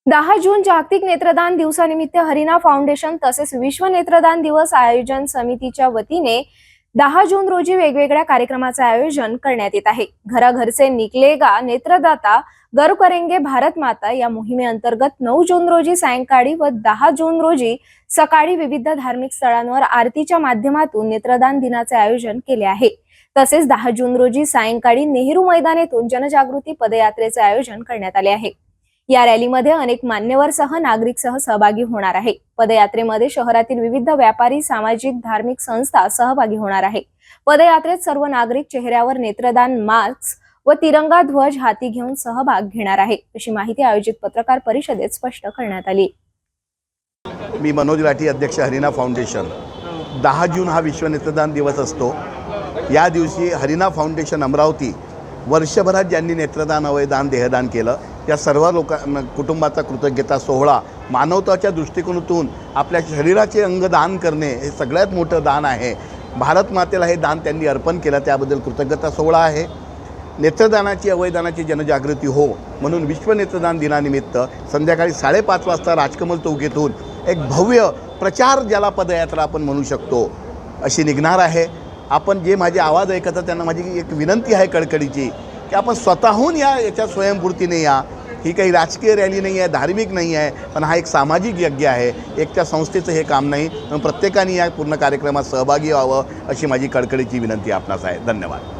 10 जून जागतिक नेत्रदान दिवसानिमित्त हरिना फाउंडेशन तसेच विश्व नेत्रदान दिवस आयोजन समितीच्या वतीने 10 जून रोजी वेगवेगळ्या कार्यक्रमाचे आयोजन करण्यात येत आहे। घराघरसे निकलेगा नेत्रदाता गर्व करेंगे भारत माता या मोहिमेअंतर्गत 9 जून रोजी सायंकाळी व 10 जून रोजी सकाळी विविध धार्मिक स्थळांवर आरतीच्या माध्यमातून नेत्रदान दिनाचे आयोजन केले आहे। तसेच 10 जून रोजी सायंकाळी नेहरू मैदान येथून जनजागृती पदयात्रेचे आयोजन करण्यात आले आहे। या रॅलीमध्ये अनेक मान्यवर नागरिक सहभागी होणार आहे। पदयात्रेमध्ये शहरातील विविध व्यापारी, सामाजिक, धार्मिक संस्था सहभागी होणार आहे। पदयात्रेत सर्व नागरिक चेहऱ्यावर नेत्रदान मास्क व तिरंगा ध्वज हाती घेऊन सहभाग घेणार आहे, अशी माहिती आयोजित पत्रकार परिषदेत स्पष्ट करण्यात आली। मी मनोज लाठी, अध्यक्ष हरिना फाउंडेशन। 10 जून हा विश्व नेत्रदान दिवस असतो। या दिवशी हरिना फाउंडेशन अमरावती वर्षभरात ज्यांनी नेत्रदान, अवयदान, देहदान केलं त्या सर्व कुटुंबाचा कृतज्ञता सोहळा मानवताच्या दृष्टिकोनातून आपल्या शरीराचे अंग दान करणे हे सगळ्यात मोठं दान आहे। भारत मातेला हे दान त्यांनी अर्पण केलं, त्याबद्दल कृतज्ञता सोहळा आहे। नेत्रदानाची, अवयदानाची जनजागृती हो म्हणून विश्व नेत्रदान दिनानिमित्त संध्याकाळी 5:30 वाजता राजकमल चौक येथून एक भव्य प्रचार, ज्याला पदयात्रा आपण म्हणू शकतो, अशी निघणार आहे। आपण जे माझे आवाज ऐकतात त्यांना माझी एक विनंती आहे कळकळीची की आपण स्वतःहून याच्या स्वयंपूर्तीने या। ही काही राजकीय रॅली नाही आहे, धार्मिक नाही आहे, पण हा एक सामाजिक यज्ञ आहे। एक त्या संस्थेचं हे काम नाही, पण प्रत्येकाने या पूर्ण कार्यक्रमात सहभागी व्हावं अशी माझी कळकळीची विनंती आपणास आहे। धन्यवाद।